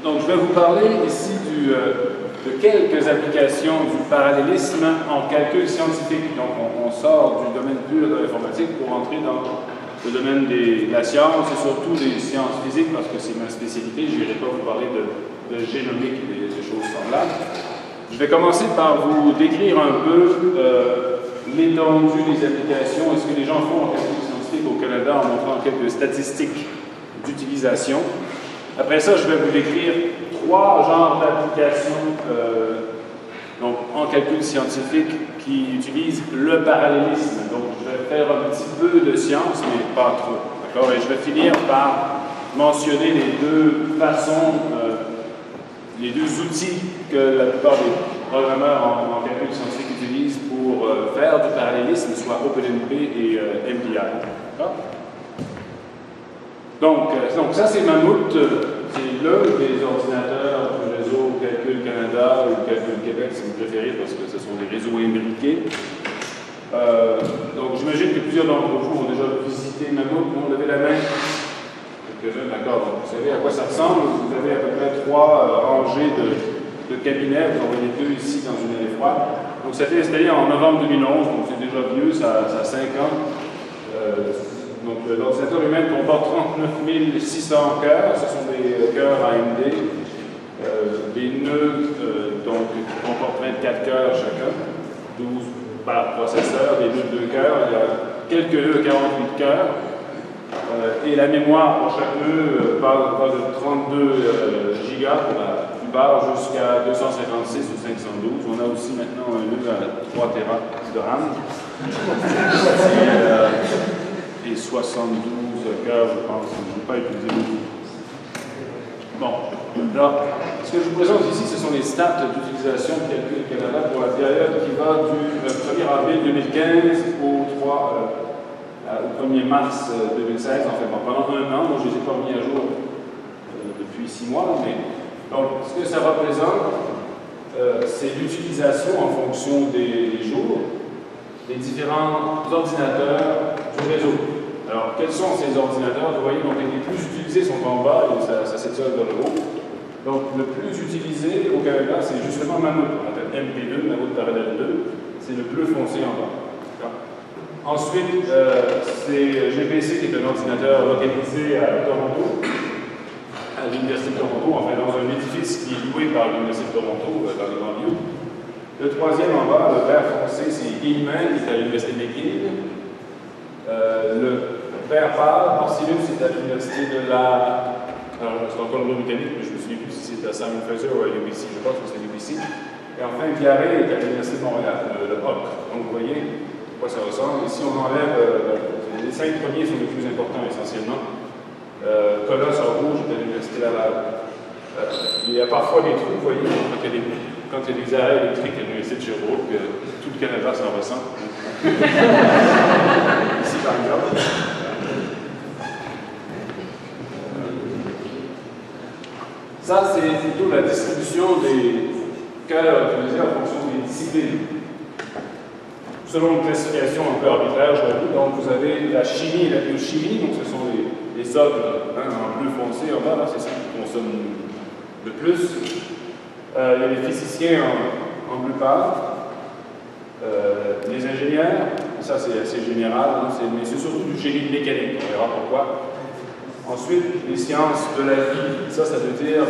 Donc, je vais vous parler ici de quelques applications du parallélisme en calcul scientifique. Donc, on sort du domaine pur de l'informatique pour entrer dans le domaine de la science et surtout des sciences physiques, parce que c'est ma spécialité. Je n'irai pas vous parler de génomique et des choses semblables. Je vais commencer par vous décrire un peu l'étendue des applications et ce que les gens font en calcul scientifique au Canada en montrant quelques statistiques d'utilisation. Après ça, je vais vous décrire trois genres d'applications en calcul scientifique qui utilisent le parallélisme. Donc, je vais faire un petit peu de science, mais pas trop. D'accord? Et je vais finir par mentionner les deux façons, les deux outils que la plupart des programmeurs en calcul scientifique utilisent pour faire du parallélisme, soit OpenMP et MPI. D'accord? Donc, ça c'est Mammouth, c'est l'un des ordinateurs du réseau Calcul Canada ou Calcul Québec si vous préférez, parce que ce sont des réseaux imbriqués. Donc j'imagine que plusieurs d'entre vous ont déjà visité Mammouth, on levez la main. Quelques-uns, d'accord, donc vous savez à quoi ça ressemble, vous avez à peu près trois rangées de cabinets, vous en voyez deux ici dans une allée froide. Donc ça a été installé en novembre 2011, donc c'est déjà vieux, ça a 5 ans. Donc, l'ordinateur lui-même comporte 39 600 cœurs, ce sont des cœurs AMD, des nœuds qui comportent 24 cœurs chacun, 12 par processeur, des nœuds de 2 cœurs, il y a quelques nœuds de 48 cœurs, et la mémoire pour chaque nœud va de 32 gigas pour la plupart jusqu'à 256 ou 512. On a aussi maintenant un nœud à 3 Tera de RAM. Et 72 cœurs, je pense, je ne vais pas utiliser beaucoup. Bon, alors, ce que je vous présente ici, ce sont les stats d'utilisation de Calcul Canada pour la période qui va du 1er avril 2015 au 1er mars 2016, en fait, pendant un an. Moi, je ne les ai pas mis à jour depuis 6 mois, mais donc, ce que ça représente, c'est l'utilisation en fonction des jours des différents ordinateurs du réseau. Alors, quels sont ces ordinateurs? Vous voyez, donc, les plus utilisés sont en bas et ça s'étire vers le haut. Donc, le plus utilisé au Canada, c'est justement Mammouth, on appelle MP2, Mammouth Parallel 2. C'est le bleu foncé en bas. Ensuite, c'est GPC, qui est un ordinateur localisé à Toronto, à l'Université de Toronto, enfin dans un édifice qui est loué par l'Université de Toronto, dans les banlieues. Le troisième en bas, le vert foncé, c'est Hillman, qui est à l'Université de McGill. Le vert pâle, Porcilus, c'est à l'Université de la... Alors, c'est encore le nom mécanique, mais je me souviens plus si c'est à Simon Fraser ou à l'UBC, je pense que c'est à l'UBC. Et enfin, Viaré est à l'Université de Montréal, le OC. Donc, vous voyez à quoi ça ressemble. Ici, on enlève... les 5 premiers sont les plus importants, essentiellement. Colosse en rouge est à l'Université Laval. Il y a parfois des trous, vous voyez, quand il y a des arrêts électriques à l'Université de Sherbrooke, tout le Canada s'en ressent. Ici, par exemple. Ça, c'est plutôt la distribution des cœurs utilisés en fonction des disciplines. Selon une classification un peu arbitraire, je l'ai dit, donc vous avez la chimie et la biochimie, donc ce sont les ogres en bleu foncé en bas, c'est ça qui consomme le plus. Il y a les physiciens en bleu pâle. Les ingénieurs, ça c'est assez général, mais c'est surtout du génie mécanique, on verra pourquoi. Ensuite, les sciences de la vie, ça veut dire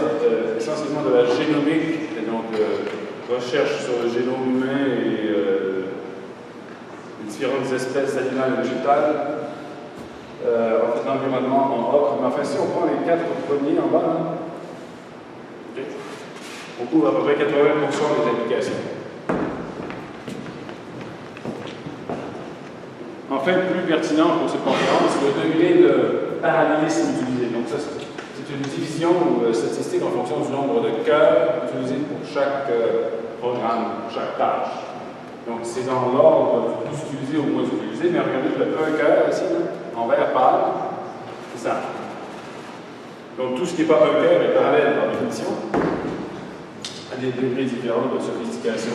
essentiellement de la génomique, et donc recherche sur le génome humain et les différentes espèces animales et végétales. En fait, l'environnement en ocre, mais enfin, si on prend les 4 premiers en bas, on couvre à peu près 80% des applications. Enfin, plus pertinent pour cette conférence, le degré de parallélisme utilisé. Donc ça, c'est une division statistique en fonction du nombre de cœurs utilisés pour chaque programme, pour chaque tâche. Donc c'est dans l'ordre du plus utilisé au moins utilisé, mais regardez le 1 cœur ici, en vert pâle, c'est ça. Donc tout ce qui n'est pas 1 cœur est parallèle par définition à des degrés différents de sophistication.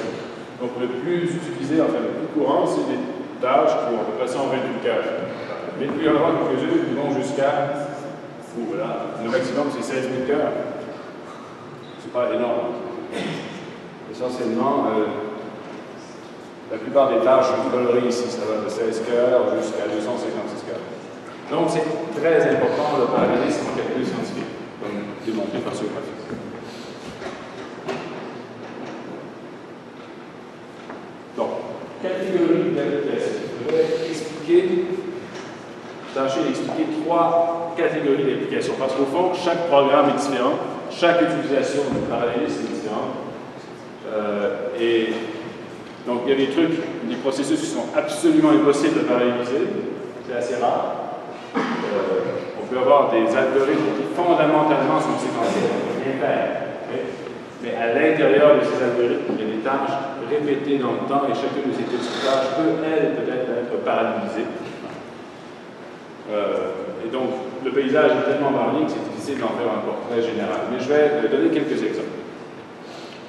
Donc le plus utilisé, enfin le plus courant, c'est des tâches qui ont à peu près 128 cœurs. Mais il peut y en avoir quelques-unes qui vont jusqu'à, voilà, le maximum c'est 16 000 cœurs. c'est pas énorme. Essentiellement, la plupart des tâches sont colorées ici, ça va de 16 cœurs jusqu'à 256 cœurs. Donc c'est très important le parallélisme en calcul scientifique, comme démontré par ce graphique. Donc, catégorie d'applications. Je vais tâcher d'expliquer 3 catégories d'applications, parce qu'au fond, chaque programme est différent, chaque utilisation du parallélisme est différente. Et donc, il y a des trucs, des processus qui sont absolument impossibles de paralléliser, c'est assez rare. On peut avoir des algorithmes qui fondamentalement sont séquentiels, on peut rien faire. Okay? Mais à l'intérieur de ces algorithmes, il y a des tâches répétées dans le temps et chacune de ces petites tâches peut, elle, peut-être être parallélisée. Et donc, le paysage est tellement varié que c'est difficile d'en faire un portrait général. Mais je vais donner quelques exemples.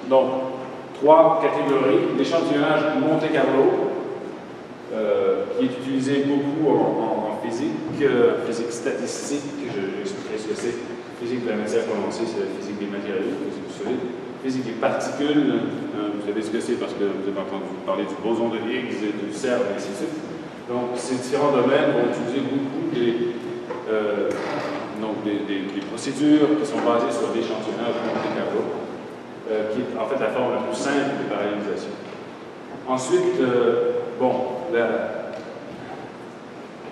Donc, 3 catégories. L'échantillonnage Monte-Carlo, qui est utilisé beaucoup en physique, physique statistique, je vais expliquer ce que c'est. Physique de la matière condensée, c'est la physique des matériaux, physique du solide. Physique des particules, vous savez ce que c'est parce que vous avez entendu parler du boson de Higgs, du CERN, et ainsi de suite. Donc, ces différents domaines vont utiliser beaucoup des procédures qui sont basées sur l'échantillonnage Monte-Carlo, qui est en fait la forme la plus simple de parallélisation. Ensuite,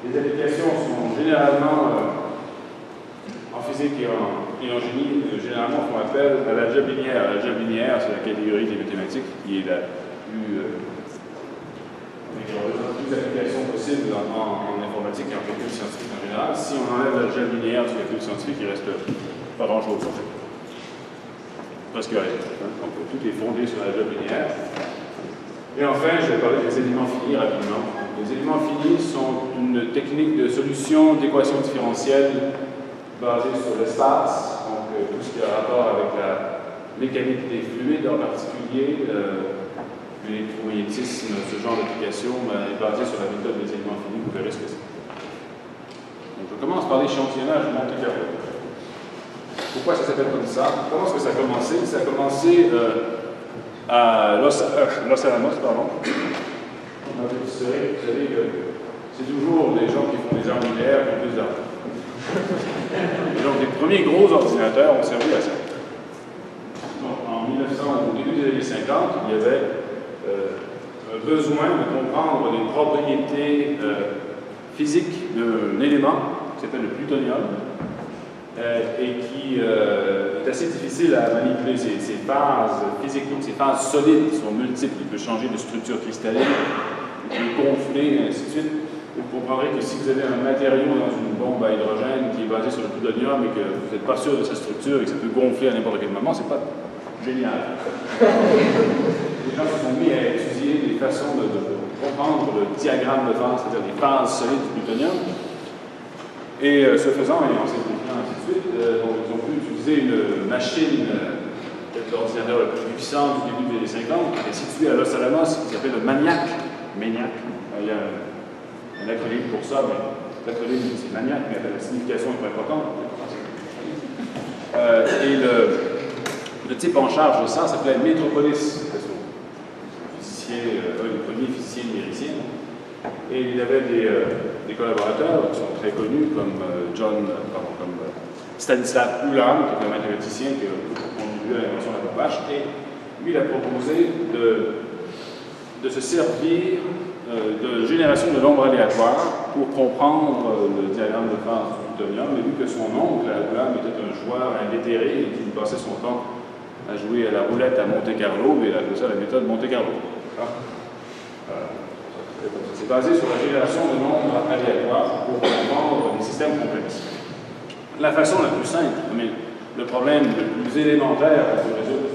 les applications sont généralement, en physique et en génie, généralement font appel à l'algèbre linéaire. L'algèbre linéaire, c'est la catégorie des mathématiques qui est la plus d'applications possibles en informatique et en calcul scientifique en général. Si on enlève l'algèbre linéaire du calcul scientifique, il ne reste pas grand-chose en fait. Presque rien. Donc tout est fondé sur l'algèbre linéaire. Et enfin, je vais parler des éléments finis rapidement. Les éléments finis sont une technique de solution d'équations différentielles basée sur l'espace, donc tout ce qui a rapport avec la mécanique des fluides en particulier. L'électromagnétisme, ce genre d'application est basé sur la méthode des éléments finis, vous verrez ce que c'est. Donc je commence par l'échantillonnage de Monte-Carlo. Pourquoi ça s'appelle comme ça? Comment est-ce que ça a commencé? Ça a commencé à Los Alamos, pardon. Vous savez que c'est toujours les gens qui font des armes nucléaires qui ont plus d'armes. Et donc les premiers gros ordinateurs ont servi à ça. Donc, en 1900, au début des années 50, il y avait besoin de comprendre les propriétés physiques d'un élément qui s'appelle le plutonium et qui est assez difficile à manipuler. Ces phases physiques, donc ces phases solides sont multiples. Il peut changer de structure cristalline, il peut gonfler, et ainsi de suite. Vous comprendrez que si vous avez un matériau dans une bombe à hydrogène qui est basé sur le plutonium et que vous n'êtes pas sûr de sa structure et que ça peut gonfler à n'importe quel moment, c'est pas génial. Les gens se sont mis à étudier des façons de comprendre le diagramme de phase, c'est-à-dire les phases solides du plutonium. Et ce faisant, et en simplifiant ainsi de suite, ils ont pu utiliser une machine, peut-être l'ordinateur le plus puissant du début des années 50, qui est situé à Los Alamos, qui s'appelle le MANIAC. MANIAC. Il y a un acronyme pour ça, mais l'acronyme c'est MANIAC, mais la signification est pas importante. Et le type en charge de ça s'appelait Metropolis. Le premier physicien numéricien. Et il y avait des collaborateurs qui sont très connus, comme Stanislav Ulam, qui est un mathématicien qui a contribué à l'invention de la bombe H. Et lui, il a proposé de se servir de génération de nombres aléatoires pour comprendre le diagramme de phase du plutonium. Et vu que son oncle, Ulam, était un joueur invétéré et qu'il passait son temps à jouer à la roulette à Monte-Carlo, et il a appelé ça la méthode Monte-Carlo. C'est basé sur la génération de nombres aléatoires pour comprendre des systèmes complexes. La façon la plus simple, mais le problème le plus élémentaire à se résoudre,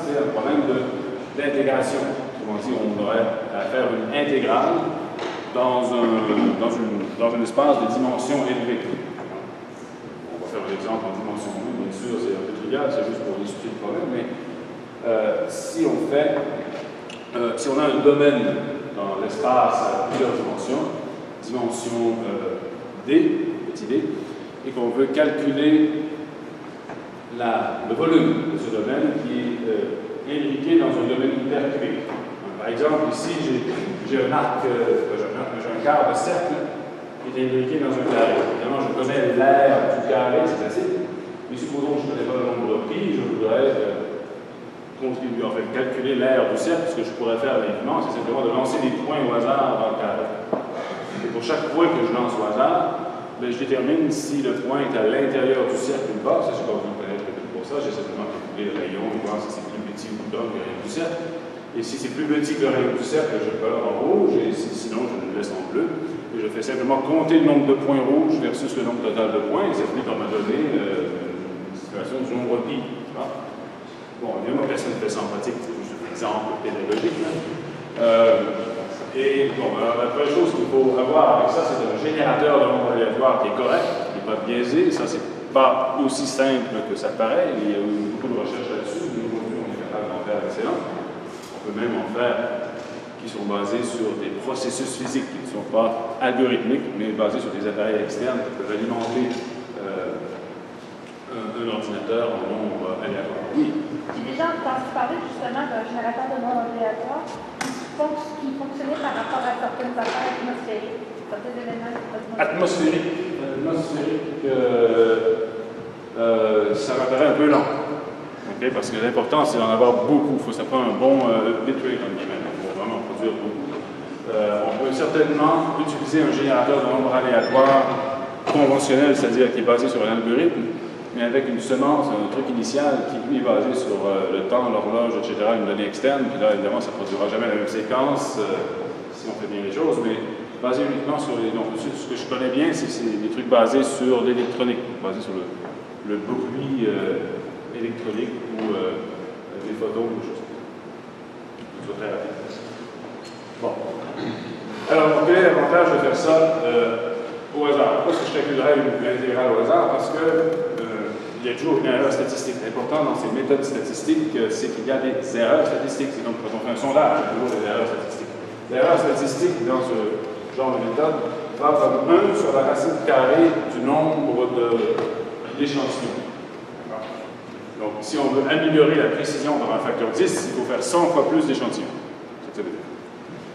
c'est un problème d'intégration. Autrement dit, on aurait à faire une intégrale dans un espace de dimension élevée. On va faire un exemple en dimension 1, bien sûr, c'est un peu trivial, c'est juste pour illustrer le problème, mais si on a un domaine dans l'espace à plusieurs dimensions, dimension D, petit d, et qu'on veut calculer le volume de ce domaine qui est imbriqué dans un domaine hypercubique. Par exemple, ici, j'ai un arc, j'ai un quart de cercle qui est imbriqué dans un carré. Évidemment, je connais l'aire du carré, c'est facile, mais supposons que je ne connais pas le nombre de pi, je voudrais contribuer, en fait, calculer l'aire du cercle. Ce que je pourrais faire uniquement, c'est simplement de lancer des points au hasard dans le carré. Et pour chaque point que je lance au hasard, ben, je détermine si le point est à l'intérieur du cercle ou pas. Ça, je n'ai pas besoin de connaître pour ça. J'ai simplement calculé le rayon et voir si c'est plus petit ou plus grand que le rayon du cercle. Et si c'est plus petit que le rayon du cercle, je le colore en rouge, et sinon, je le laisse en bleu. Et je fais simplement compter le nombre de points rouges versus le nombre total de points, et ça finit par me donner une situation du nombre pi. Bon, évidemment, personne ne fait ça en pratique, c'est juste un exemple pédagogique. Et bon, alors, la première chose qu'il faut avoir avec ça, c'est un générateur de nombres aléatoires qui est correct, qui n'est pas biaisé. Ça, c'est pas aussi simple que ça paraît. Il y a eu beaucoup de recherches là-dessus. Nous, aujourd'hui, on est capable d'en faire excellent. On peut même en faire qui sont basés sur des processus physiques qui ne sont pas algorithmiques, mais basés sur des appareils externes qui peuvent alimenter un ordinateur en nombre aléatoire. Oui. J'ai déjà entendu parler justement d'un générateur de nombres aléatoires qui fonctionnait par rapport à certaines affaires atmosphériques, certains éléments atmosphériques. Ça m'apparaît un peu lent. Okay? Parce que l'important, c'est d'en avoir beaucoup. Ça prend un bon bitrate en guillemets. Il faut vraiment produire beaucoup. On peut certainement utiliser un générateur de nombres aléatoires conventionnel, c'est-à-dire qui est basé sur un algorithme, mais avec une semence, un truc initial qui lui est basé sur le temps, l'horloge, etc., une donnée externe. Puis là, évidemment, ça ne produira jamais la même séquence si on fait bien les choses, mais basé uniquement sur les. Donc, ce que je connais bien, c'est des trucs basés sur l'électronique, basés sur le bruit électronique ou des photons ou des choses. C'est très rapide. Bon. Alors, quel est l'avantage de faire ça au hasard? Pourquoi est-ce que je calculerais une intégrale au hasard? Parce que il y a toujours une erreur statistique. L'important dans ces méthodes statistiques, c'est qu'il y a des erreurs statistiques. C'est comme quand on fait un sondage, il y a toujours des erreurs statistiques. L'erreur statistique dans ce genre de méthode va comme 1 sur la racine carrée du nombre d'échantillons. Donc, si on veut améliorer la précision par un facteur 10, il faut faire 100 fois plus d'échantillons. C'est ça que ça veut dire.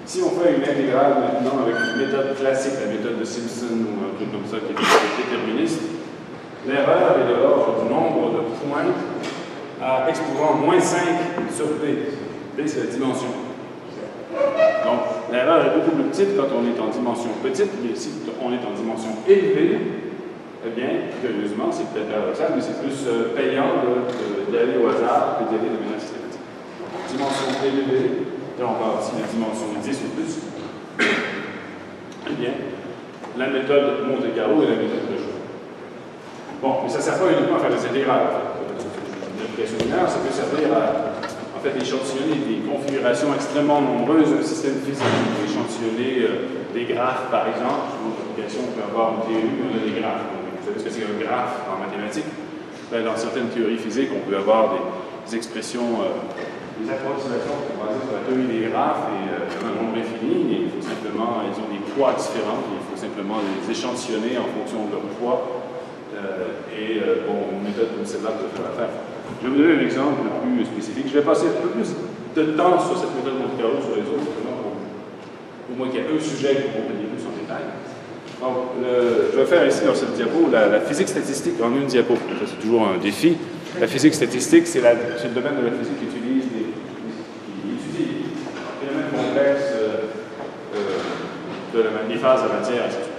Si on fait une intégrale maintenant avec une méthode classique, la méthode de Simpson ou un truc comme ça qui est déterministe, l'erreur est de l'ordre du nombre de points à exposant moins 5 sur P. P, c'est la dimension. Donc, l'erreur est beaucoup plus petite quand on est en dimension petite, mais si on est en dimension élevée, eh bien, curieusement, c'est peut-être paradoxal, mais c'est plus payant d'aller au hasard que d'aller de manière systématique. Dimension élevée, là on parle ici de dimension 10 ou plus, eh bien, la méthode Monte-Carlo est la méthode de choix. Bon, mais ça ne sert pas uniquement à faire des intégrales. L'application binaire, ça peut servir à en fait, échantillonner des configurations extrêmement nombreuses d'un système physique. On peut échantillonner des graphes, par exemple. Dans notre application, on peut avoir une théorie où on a des graphes. Donc, vous savez ce que c'est qu'un graphe en mathématiques? Ben, dans certaines théories physiques, on peut avoir des expressions, des approximations qui sont basées sur la théorie des graphes et un nombre infini. Et il faut simplement, ils ont des poids différents, et il faut simplement les échantillonner en fonction de leur poids. Bon, une méthode comme celle-là peut faire l'affaire. Je vais vous donner un exemple plus spécifique. Je vais passer un peu plus de temps sur cette méthode Monte-Carlo sur les autres, au moins qu'il y ait un sujet que vous compreniez plus en détail. Donc, je vais faire ici dans cette diapo la physique statistique en une diapo. Ça, c'est toujours un défi. La physique statistique, c'est le domaine de la physique qui étudie des phénomènes complexes des phases de la matière, etc.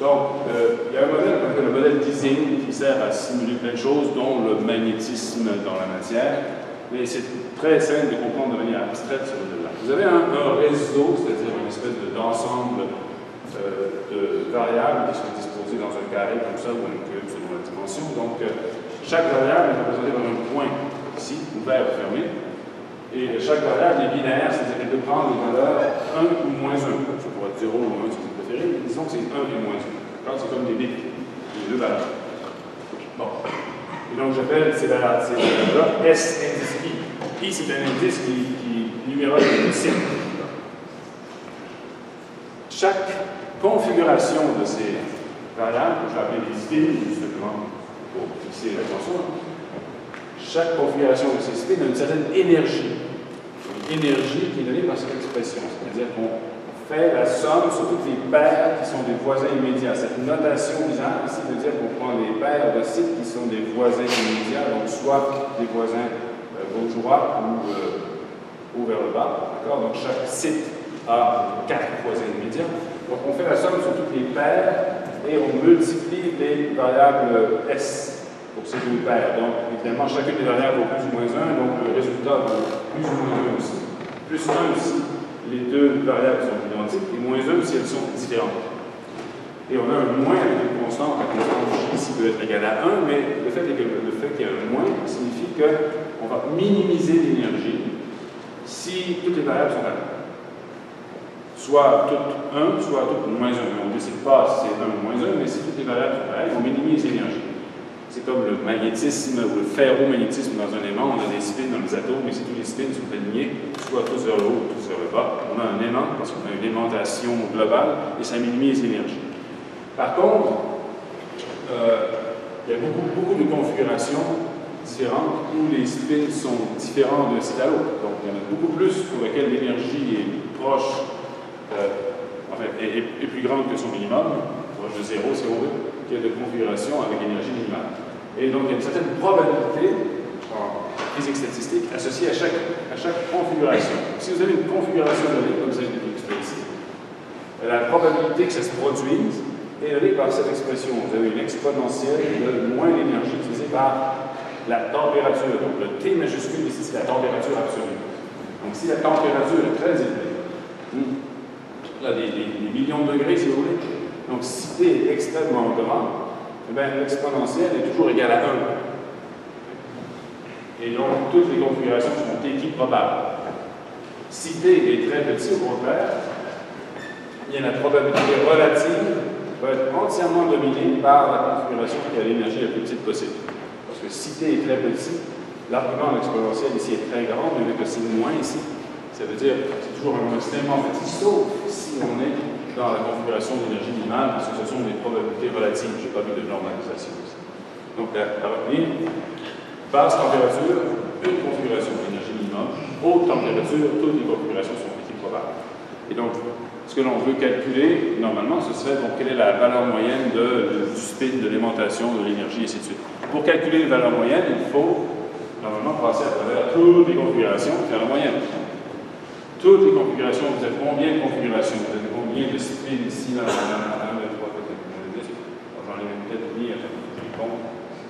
Donc, il y a un modèle qu'on appelle le modèle d'Ising qui sert à simuler plein de choses, dont le magnétisme dans la matière. Mais c'est très simple de comprendre de manière abstraite ce modèle-là. Vous avez un réseau, c'est-à-dire une espèce d'ensemble de variables qui sont disposées dans un carré comme ça ou un cube selon la dimension. Donc, chaque variable est représentée par un point ici, ouvert ou fermé. Et chaque variable est binaire, c'est-à-dire qu'elle peut prendre des valeurs 1 ou moins 1. Ça pourrait être 0 ou 1 si vous préférez, mais disons que c'est 1 et moins 1. Quand c'est comme des bits, les deux valeurs. Bon. Et donc j'appelle ces valeurs S indice I. I, c'est un indice qui numérote les cycles. Chaque configuration de ces variables, que je vais appeler des spins, justement, pour fixer l'attention, chaque configuration de ces spins a une certaine énergie. Une énergie qui est donnée par cette expression. C'est-à-dire qu'on fait la somme sur toutes les paires qui sont des voisins immédiats. Cette notation bizarre ici veut dire qu'on prend les paires de sites qui sont des voisins immédiats, donc soit des voisins gauche-droite ou vers le bas. Donc chaque site a 4 voisins immédiats. Donc on fait la somme sur toutes les paires et on multiplie les variables S pour ces deux paires. Donc évidemment, chacune des variables vaut plus ou moins 1, donc le résultat vaut plus ou moins 1 aussi. Plus 1 si les deux variables sont identiques, et moins 1 si elles sont différentes. Et on a un moins avec une constante, la constante J ici peut être égale à 1, mais le fait qu'il y a un moins signifie qu'on va minimiser l'énergie si toutes les variables sont à 1. Soit toutes 1, soit toutes moins 1. On ne décide pas si c'est 1 ou moins 1, mais si toutes les variables sont pareilles, on minimise l'énergie. C'est comme le magnétisme ou le ferromagnétisme dans un aimant. On a des spins dans les atomes, et si tous les spins sont alignés, soit tous vers le haut, tous vers le bas, on a un aimant parce qu'on a une aimantation globale et ça minimise l'énergie. Par contre, il y a beaucoup de configurations différentes où les spins sont différents d'un site à l'autre. Donc, il y en a beaucoup plus pour lesquels l'énergie est proche, est plus grande que son minimum, proche de 0 si on veut, qu'il y a de configurations avec énergie minimale. Et donc, il y a une certaine probabilité en physique statistique associée à chaque configuration. Si vous avez une configuration donnée, comme ça je l'ai expliqué ici, la probabilité que ça se produise est donnée par cette expression. Vous avez une exponentielle de moins l'énergie utilisée par la température. Donc, le T majuscule ici, c'est la température absolue. Donc, si la température est très élevée, là, des millions de degrés, si vous voulez, donc si T est extrêmement grand, eh bien, l'exponentielle est toujours égale à 1. Et donc, toutes les configurations sont équiprobables. Si T est très petit, au contraire, il y a la probabilité relative va être entièrement dominée par la configuration qui a l'énergie la plus petite possible. Parce que si T est très petit, l'argument exponentiel ici est très grand, mais avec le signe moins ici, ça veut dire que c'est toujours un extrêmement petit, sauf si on est dans la configuration d'énergie minimale, parce que ce sont des probabilités relatives. Je n'ai pas vu de normalisation ici. Donc, à retenir, basse température, une configuration d'énergie minimum, haute température, toutes les configurations sont équiprobables. Et donc, ce que l'on veut calculer, normalement, ce serait donc quelle est la valeur moyenne du spin, de l'aimantation, de l'énergie, et ainsi de suite. Pour calculer les valeurs moyennes, il faut normalement passer à travers toutes les configurations, faire la moyenne. Toutes les configurations, vous avez combien de configurations? Vous avez combien de spins ici, là, 1, 2, 3, 4, 5, 6, 7, 8. J'en ai peut-être mis un petit bon.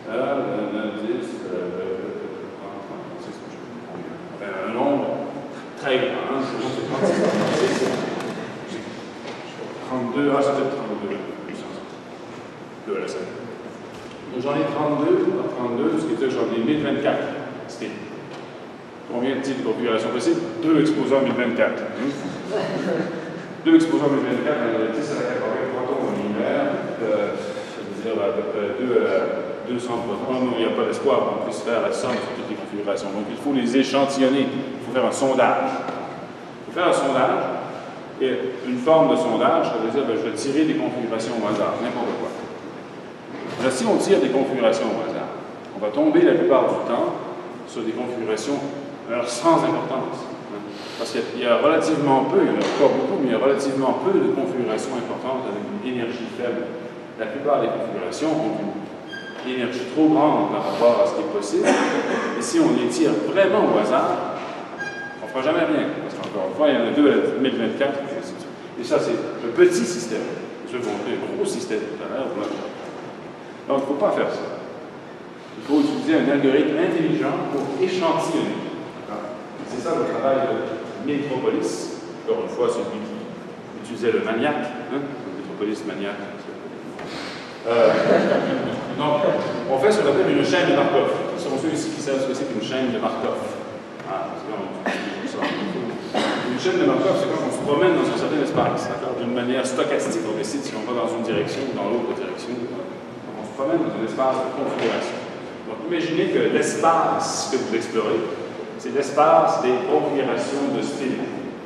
1, 2, 10, 30, 36, un nombre très grand. C'est 32, c'est peut-être 32. Donc j'en ai 32, ce qui veut dire que j'en ai 1024 spins. Combien de types de configurations possibles? 2 exposants 1024. 2 exposants 1024, on a 10 à la 80 protons en univers, ça veut dire à peu près 2 à 200 protons. Non, il n'y a pas d'espoir qu'on puisse faire la somme sur toutes les configurations. Donc il faut les échantillonner, il faut faire un sondage. Il faut faire un sondage, et une forme de sondage, ça veut dire que je vais tirer des configurations au hasard, n'importe quoi. Là, si on tire des configurations au hasard, on va tomber la plupart du temps sur des configurations sans importance. Parce qu'il y a relativement peu, il n'y en a pas beaucoup, mais il y a relativement peu de configurations importantes avec une énergie faible. La plupart des configurations ont une énergie trop grande par rapport à ce qui est possible. Et si on les tire vraiment au hasard, on ne fera jamais rien. Parce qu'encore une fois, il y en a 2 à 1024. Et ça, c'est le petit système. Je vais vous montrer le gros système tout à l'heure. Donc, il ne faut pas faire ça. Il faut utiliser un algorithme intelligent pour échantillonner. C'est ça le travail de Metropolis. Encore une fois, celui qui utilisait le maniaque, Metropolis maniaque. Donc, on fait ce qu'on appelle une chaîne de Markov. Ce sont ceux ici qui savent ce que c'est qu'une chaîne de Markov. Une chaîne de Markov, c'est quand on se promène dans un certain espace, d'une manière stochastique. On décide si on va dans une direction ou dans l'autre direction. Donc, on se promène dans un espace de configuration. Donc, imaginez que l'espace que vous explorez, c'est l'espace des configurations de spin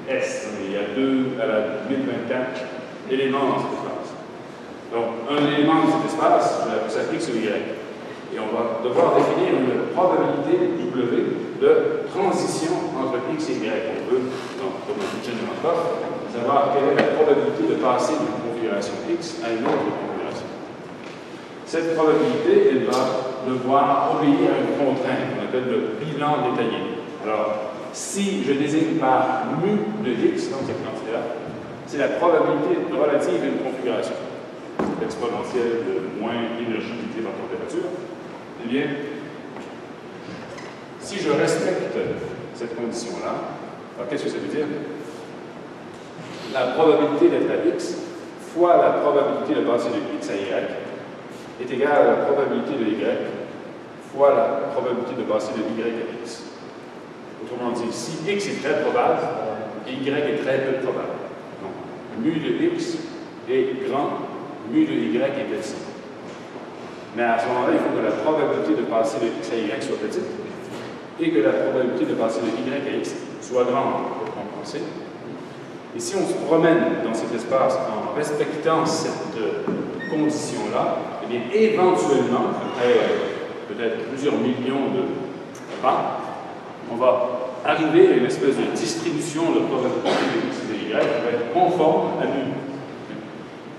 S. Il y a 2 à la 1024 éléments dans cet espace. Donc, un élément de cet espace, ça clique sur Y. Et on va devoir définir une probabilité W de transition entre X et Y. On veut, comme on dit généralement, savoir quelle est la probabilité de passer d'une configuration X à une autre configuration. Cette probabilité, elle va devoir obéir à une contrainte qu'on appelle le bilan détaillé. Alors, si je désigne par mu de X, donc cette quantité-là, c'est la probabilité relative d'une configuration. L'exponentielle de moins l'énergie divisée par température. Eh bien, si je respecte cette condition-là, alors qu'est-ce que ça veut dire? La probabilité d'être à X fois la probabilité de passer de X à Y est égale à la probabilité de Y fois la probabilité de passer de Y à X. Autrement dit, si X est très probable, Y est très peu probable. Donc, mu de X est grand, mu de Y est petit. Mais à ce moment-là, il faut que la probabilité de passer de X à Y soit petite et que la probabilité de passer de Y à X soit grande pour compenser. Et si on se promène dans cet espace en respectant cette condition-là, eh bien, éventuellement, après peut-être plusieurs millions de pas, on va arriver à une espèce de distribution de probabilité de X et de Y qui va être conforme à mu.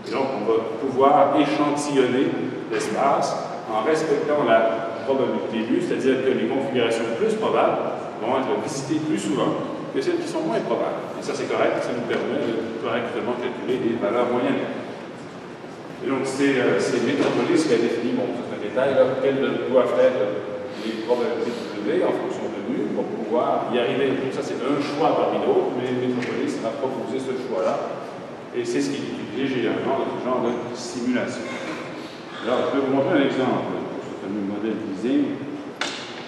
Et donc, on va pouvoir échantillonner l'espace en respectant la probabilité mu, c'est-à-dire que les configurations plus probables vont être visitées plus souvent que celles qui sont moins probables. Et ça, c'est correct, ça nous permet de correctement calculer des valeurs moyennes. Et donc, c'est Metropolis qui a défini, bon, c'est un détail, là, quelles doivent être les probabilités W en fonction de mu pour pouvoir y arriver. Donc, ça, c'est un choix parmi d'autres, mais Metropolis a proposé ce choix-là. Et c'est ce qui est utilisé généralement dans ce genre de simulation. Alors, je vais vous montrer un exemple pour ce fameux modèle d'Ising,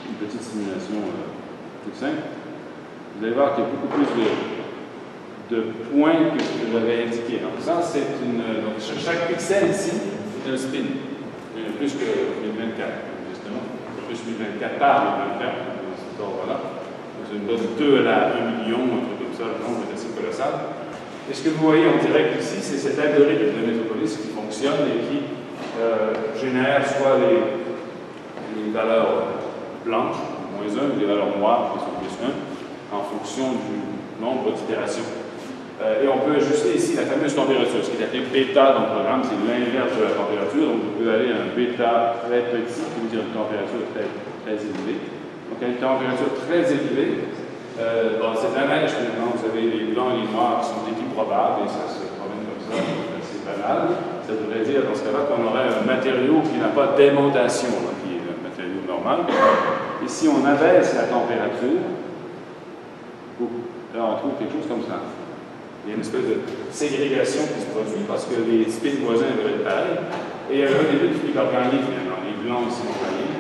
une petite simulation toute simple. Vous allez voir qu'il y a beaucoup plus de points que ce que j'avais indiqué. Donc, ça, c'est une. Donc, chaque pixel ici, c'est un spin. Il y en a plus que 1024, justement. Plus 1024 par 1024, dans cet ordre-là. Donc, ça nous donne 2 à la 1 million, un truc comme ça, le nombre est assez colossal. Et ce que vous voyez en direct ici, c'est cet algorithme de Metropolis qui fonctionne et qui génère soit les valeurs blanches, moins 1, ou les valeurs noires, qui sont plus 1, en fonction du nombre d'itérations. Et on peut ajuster ici la fameuse température. Ce qui est appelé bêta dans le programme, c'est l'inverse de la température. Donc, vous pouvez aller à un bêta très petit, qui veut dire une température très, très élevée. Donc, à une température très élevée, dans cette neige, finalement, vous avez les blancs et les noirs qui sont des plus probables, et ça se promène comme ça, c'est banal. Ça voudrait dire, dans ce cas-là, qu'on aurait un matériau qui n'a pas d'aimantation, qui est un matériau normal. Et si on abaisse la température, là, on trouve quelque chose comme ça. Il y a une espèce de ségrégation qui se produit parce que les spins voisins doivent être pareils. Et il y a un des deux qui finit par gagner, finalement. Les blancs ici vont gagner.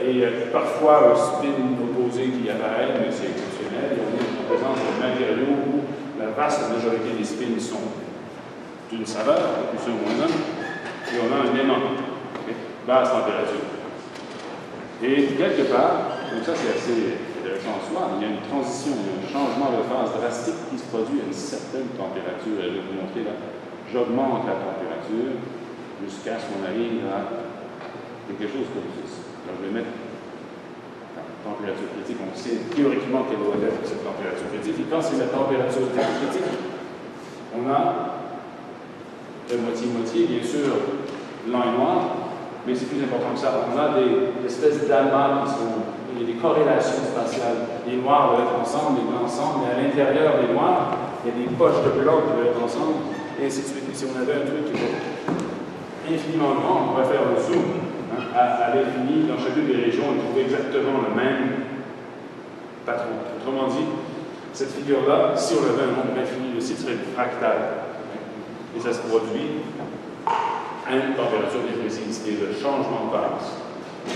Et parfois, un spin opposé qui apparaît, mais c'est exceptionnel. Et on est en présence d'un matériau où la vaste majorité des spins sont d'une saveur, plus 1 moins 1, et on a un aimant, basse température. Et quelque part, donc ça c'est assez intéressant en soi, il y a une transition, il y a un changement de phase drastique qui se produit à une certaine température. Je vais vous montrer là, j'augmente la température jusqu'à ce qu'on arrive à quelque chose comme ceci. Alors je vais mettre la température critique, on sait théoriquement quelle doit être cette température critique, et quand c'est la température critique, on a de moitié-moitié, bien sûr, blanc et noir, mais c'est plus important que ça. On a des espèces d'amas qui sont. Il y a des corrélations spatiales. Les noirs doivent être ensemble, les blancs ensemble, mais à l'intérieur des noirs, il y a des poches de blanc qui doivent être ensemble, et ainsi de suite. Et si on avait un truc qui était infiniment grand, on pourrait faire le zoom à l'infini. Dans chacune des régions, on trouve exactement le même patron. Autrement dit, cette figure-là, si on avait un nombre infini de sites, serait fractal. Et ça se produit à une température bien précise, qui est le changement de phase.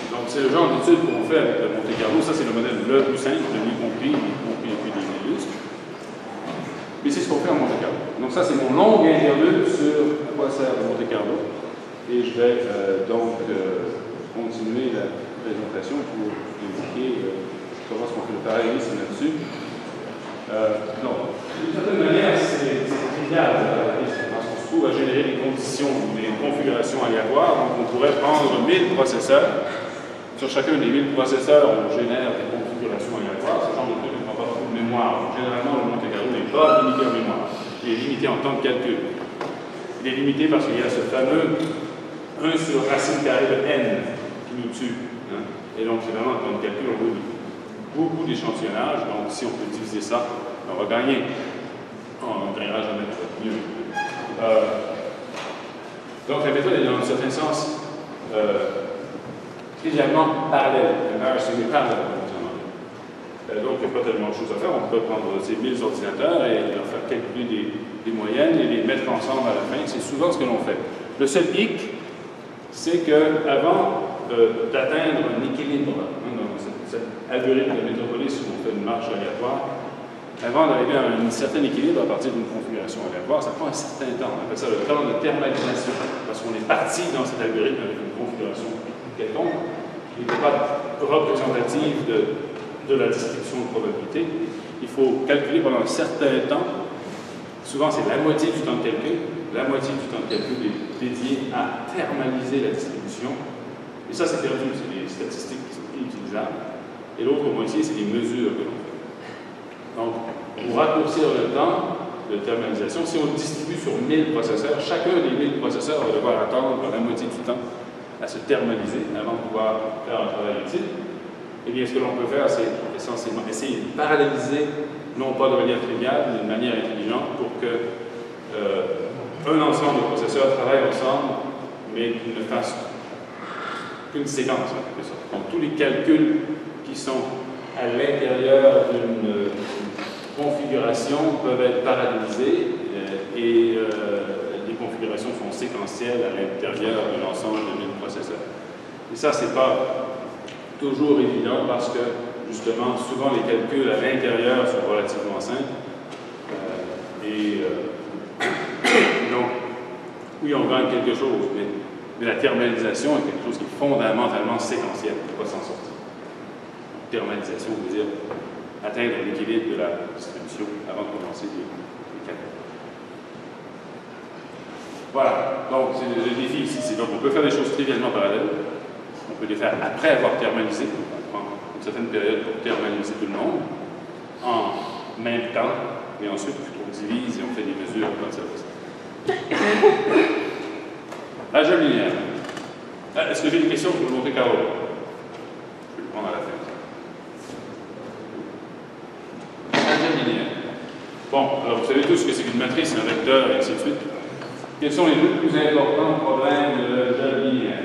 Donc, c'est le genre d'étude qu'on fait avec le Monte Carlo. Ça, c'est le modèle le plus simple, je l'ai compris depuis des lustres. Mais c'est ce qu'on fait à Monte Carlo. Donc, ça, c'est mon long interlude sur à quoi sert le Monte Carlo. Et je vais donc continuer la présentation pour indiquer comment est-ce qu'on fait le parallélisme là-dessus. Donc, d'une certaine manière, c'est trivial. Parce qu'on se trouve à générer des conditions, des configurations aléatoires. Donc, on pourrait prendre 1000 processeurs. Sur chacun des 1000 processeurs, on génère des configurations aléatoires. Ce genre de truc ne prend pas beaucoup de mémoire. Donc, généralement, le Monte Carlo n'est pas limité en mémoire. Il est limité en temps de calcul. Il est limité parce qu'il y a ce fameux 1 sur racine carrée de n qui nous tue. Hein? Et donc, c'est vraiment en temps de calcul, on veut beaucoup d'échantillonnage. Donc, si on peut diviser ça, on va gagner. On ne gagnera jamais mieux. Donc, la méthode est dans un certain sens trivialement parallèle. C'est parallèle. Donc, il n'y a pas tellement de choses à faire. On peut prendre ces 1000 ordinateurs et leur faire calculer des moyennes et les mettre ensemble à la fin. C'est souvent ce que l'on fait. Le seul hic, c'est qu'avant d'atteindre un équilibre dans cet algorithme de Metropolis où on fait une marche aléatoire, avant d'arriver à un certain équilibre à partir d'une configuration aléatoire, ça prend un certain temps. On appelle ça le temps de thermalisation. Parce qu'on est parti dans cet algorithme avec une configuration quelconque qui n'est pas représentative de la distribution de probabilité. Il faut calculer pendant un certain temps. Souvent, c'est la moitié du temps de calcul. La moitié du temps de calcul est dédié à thermaliser la distribution. Et ça, c'est perdu. C'est les statistiques qui sont inutilisables. Et l'autre moitié, c'est les mesures que l'on fait. Donc, pour raccourcir le temps de thermalisation, si on le distribue sur 1000 processeurs, chacun des 1000 processeurs va devoir attendre la moitié du temps à se thermaliser avant de pouvoir faire un travail utile. Eh bien, ce que l'on peut faire, c'est essentiellement essayer de paralléliser, non pas de manière triviale, mais de manière intelligente, pour que un ensemble de processeurs travaillent ensemble, mais qu'ils ne fassent qu'une séquence, en quelque sorte. Donc, tous les calculs qui sont à l'intérieur d'une configuration peuvent être parallélisés et les configurations sont séquentielles à l'intérieur de l'ensemble de 1000 processeurs. Et ça, c'est pas toujours évident parce que, justement, souvent les calculs à l'intérieur sont relativement simples. Donc, oui, on gagne quelque chose, mais la thermalisation est quelque chose qui est fondamentalement séquentiel. On ne peut pas s'en sortir. Donc, thermalisation veut dire atteindre l'équilibre de la distribution avant de commencer les calculs. Voilà. Donc, c'est le défi ici. Donc, on peut faire des choses trivialement parallèles. On peut les faire après avoir thermalisé. On prend une certaine période pour thermaliser tout le monde en même temps. Et ensuite, on divise et on fait des mesures comme ça. Algèbre linéaire. Est-ce que j'ai des questions pour Monte Carlo? Je vais le prendre à la fin. Algèbre linéaire. Bon, alors vous savez tous ce que c'est qu'une matrice, un vecteur, et ainsi de suite. Quels sont les deux plus importants problèmes de l'algèbre linéaire?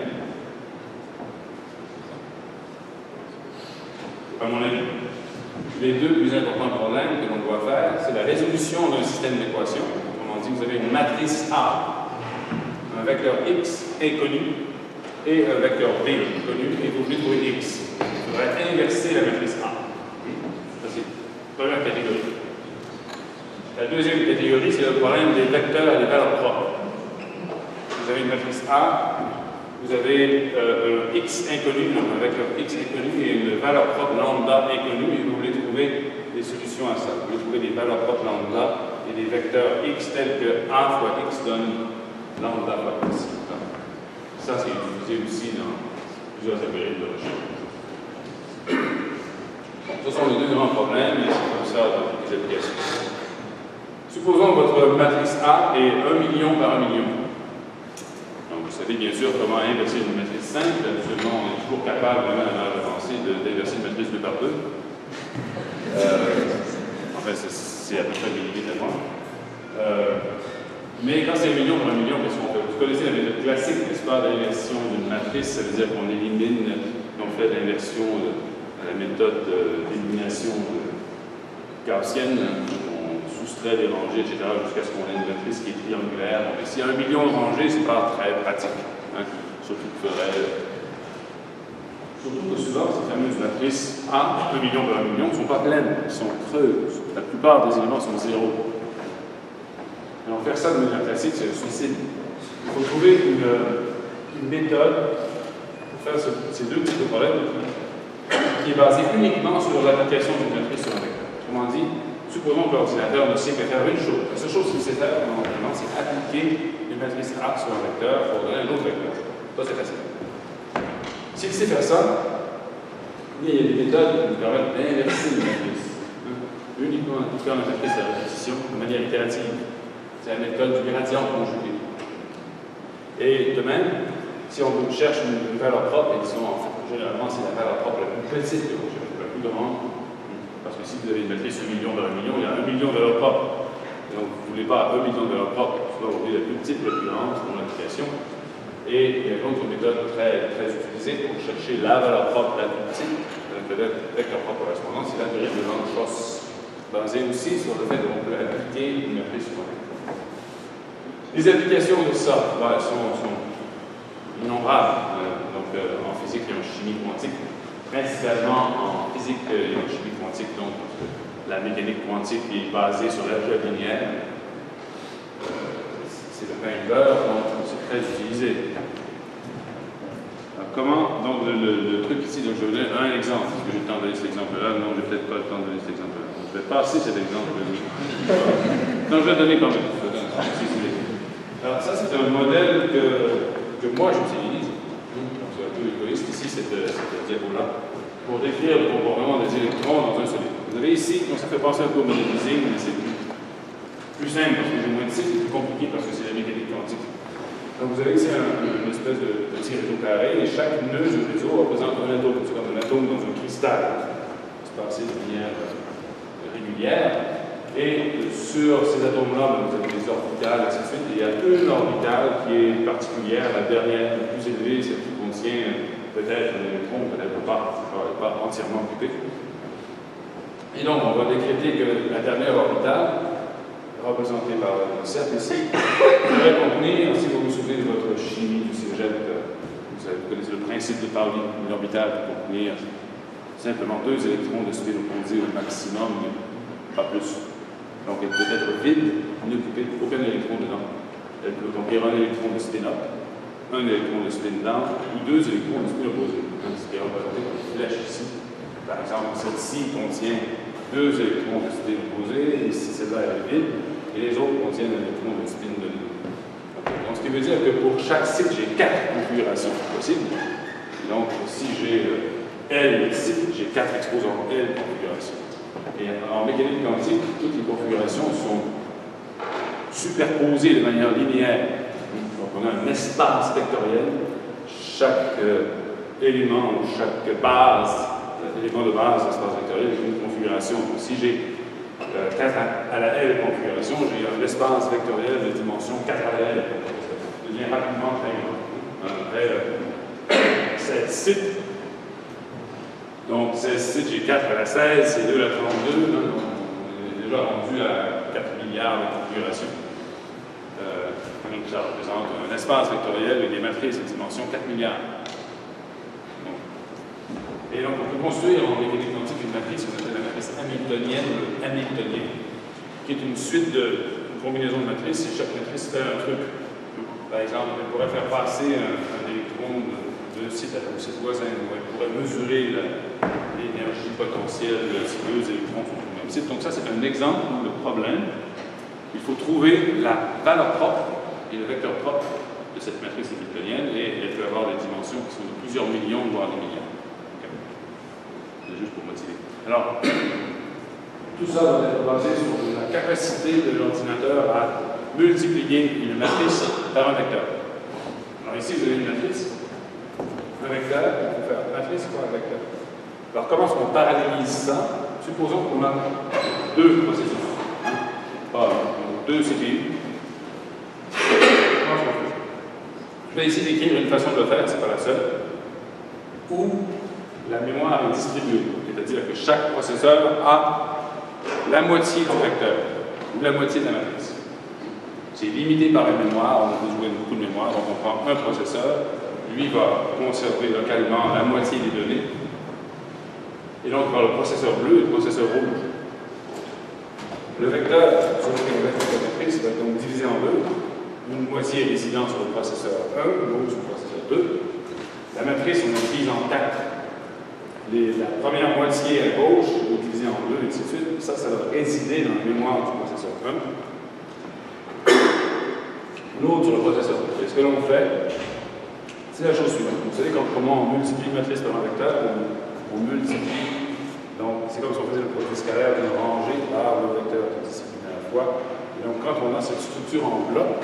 À mon avis, les deux plus importants problèmes que l'on doit faire, c'est la résolution d'un système d'équations. Autrement dit, vous avez une matrice A, un vecteur X inconnu et un vecteur B connu, et vous voulez trouver X. Il faudrait inverser la matrice A. Ça, c'est la première catégorie. La deuxième catégorie, c'est le problème des vecteurs et des valeurs propres. Vous avez une matrice A, vous avez un X inconnu, donc un vecteur X inconnu et une valeur propre lambda inconnue, et vous voulez trouver des solutions à ça. Vous voulez trouver des valeurs propres lambda et des vecteurs X tels que A fois X donne lambda fois X. Ça, c'est utilisé aussi dans plusieurs algorithmes de recherche. Bon, ce sont les deux grands problèmes, et c'est comme ça dans les applications. Supposons que votre matrice A est 1 million par 1 million. Donc, vous savez bien sûr comment inverser une matrice simple. Absolument, on est toujours capable, même à l'âge avancé, d'inverser une matrice 2 par 2. Enfin, c'est à peu près millimètre. Mais quand c'est 1 million par 1 million, qu'est-ce qu'on fait? Vous connaissez la méthode classique, n'est-ce pas, d'inversion d'une matrice. Ça veut dire qu'on élimine, on fait l'inversion à la méthode d'élimination gaussienne. On soustrait des rangées, etc., jusqu'à ce qu'on ait une matrice qui est triangulaire. Mais s'il y a 1 million de rangées, c'est pas très pratique. Hein? Surtout que souvent, ces fameuses matrices A, 1 million par 1 million, ne sont pas pleines, elles sont creuses. La plupart des éléments sont zéro. Alors, faire ça de manière classique, c'est le suicide. Il faut trouver une méthode pour faire ces deux types de problèmes qui est basée uniquement sur l'application d'une matrice sur un vecteur. Autrement dit, supposons que l'ordinateur ne sait que faire une chose. La seule chose qu'il sait faire, normalement, c'est appliquer une matrice A sur un vecteur pour donner un autre vecteur. Ça, c'est facile. S'il sait faire ça, il y a des méthodes qui nous permettent d'inverser une matrice. Uniquement en appliquant la matrice de répétition de manière itérative. C'est la méthode du gradient conjugué. Et de même, si on cherche une valeur propre, et disons, généralement, c'est la valeur propre la plus petite que l'on cherche, la plus grande. Parce que si vous avez une matrice 1 million vers 1 million, il y a 1 million de valeurs propres. Et donc, vous ne voulez pas 1 million de valeurs propres, vous voulez la plus petite, la plus grande, selon l'application. Et il y a une autre méthode très utilisée pour chercher la valeur propre la plus petite, avec le vecteur propre correspondant, c'est la théorie de Land-Schoss, basée aussi sur le fait qu'on peut appliquer une matrice sur un vecteur. Les applications de ça sont innombrables. En physique et en chimie quantique, principalement en physique et en chimie quantique, donc la mécanique quantique qui est basée sur l'algèbre linéaire. C'est le pain et le beurre, donc c'est très utilisé. Alors, comment, donc le truc ici, donc je vais donner un exemple, parce que j'ai le temps de donner cet exemple-là, non, j'ai peut-être pas le temps de donner cet exemple-là. Je vais passer cet exemple. Non, je vais le donner quand même. Alors ça, c'est un modèle que moi j'utilise. C'est un peu égoïste ici, cette diapo-là, pour décrire le comportement des électrons dans un solide. Vous avez ici, donc ça fait penser un peu au modèle Ising, mais c'est plus simple parce que j'ai moins de cycles, c'est plus compliqué parce que c'est la mécanique quantique. Donc vous avez ici une espèce de petit réseau carré, et chaque nœud du réseau représente un atome. C'est comme un atome dans un cristal. C'est passé de manière régulière. Et sur ces atomes-là, vous avez des orbitales, et ainsi de suite. Et il y a une orbitale qui est particulière, la dernière, la plus élevée, celle qui contient peut-être un électron, peut-être pas entièrement occupé. Et donc, on va décréter que la dernière orbitale, représentée par un cercle ici, pourrait contenir, si vous vous souvenez de votre chimie du cégep, vous connaissez le principe de Pauli, une orbitale peut contenir simplement 2 électrons de spin opposé au maximum, mais pas plus. Donc, elle peut être vide, n'occuper aucun électron dedans. Elle peut contenir un électron de spin up, un électron de spin down, ou 2 électrons de spin opposé. Ce qui est représenté par une flèche ici. Par exemple, celle-ci contient 2 électrons de spin opposé, et si celle-là est vide, et les autres contiennent un électron de spin de l'autre. Donc, ce qui veut dire que pour chaque site, j'ai 4 configurations possibles. Donc, si j'ai L site, j'ai 4 exposants L configurations. Et en mécanique quantique, toutes les configurations sont superposées de manière linéaire. Donc on a un espace vectoriel. Chaque élément ou chaque base, élément de base de l'espace vectoriel est une configuration. Donc si j'ai 4 à la L configuration, j'ai un espace vectoriel de dimension 4 à la L. Ça devient rapidement très grand. Après 16 sites. Donc, 16 sites, j'ai 4 à la 16, c'est 2 à la 32. Hein, donc on est déjà rendu à 4 milliards de configurations. Donc, ça représente un espace vectoriel et des matrices de dimension 4 milliards. Donc, et donc, on peut construire en mécanique quantique une matrice qu'on appelle la matrice hamiltonienne, qui est une suite une combinaison de matrices, et chaque matrice fait un truc. Par exemple, elle pourrait faire passer un électron d'un site à un site voisin, où elle pourrait mesurer l'énergie potentielle si 2 électrons sont au même site. Donc ça, c'est un exemple de problème. Il faut trouver la valeur propre et le vecteur propre de cette matrice hamiltonienne, et elle peut avoir des dimensions qui sont de plusieurs millions, voire des milliards. Okay. C'est juste pour motiver. Alors, tout ça doit être basé sur la capacité de l'ordinateur à multiplier une matrice par un vecteur. Alors ici, vous avez une matrice, un vecteur, on peut faire matrice par un vecteur. Alors comment est-ce qu'on parallélise ça? Supposons qu'on a 2 processus. Pas 2 CPU. Comment est-ce qu'on fait? Je vais essayer d'écrire une façon de le faire, c'est pas la seule, où la mémoire est distribuée. C'est-à-dire que chaque processeur a la moitié du vecteur, ou la moitié de la matrice. C'est limité par la mémoire, on a besoin de beaucoup de mémoire, donc on prend un processeur, lui va conserver localement la moitié des données, et donc par le processeur bleu et le processeur rouge. Le vecteur sur lequel on va mettre la matrice va donc diviser en deux, une moitié résidant sur le processeur 1, l'autre sur le processeur 2. La matrice, on la divise en 4. La première moitié à gauche est divisée en bleu, et ainsi de suite. Ça va résider dans la mémoire du processeur 1. L'autre sur le processeur 2. Et ce que l'on fait, c'est la chose suivante. Vous savez comment on multiplie une matrice par un vecteur, on multiplie. Donc, c'est comme si on faisait le produit scalaire d'une rangée par le vecteur qui est discipliné à la fois. Et donc, quand on a cette structure en bloc,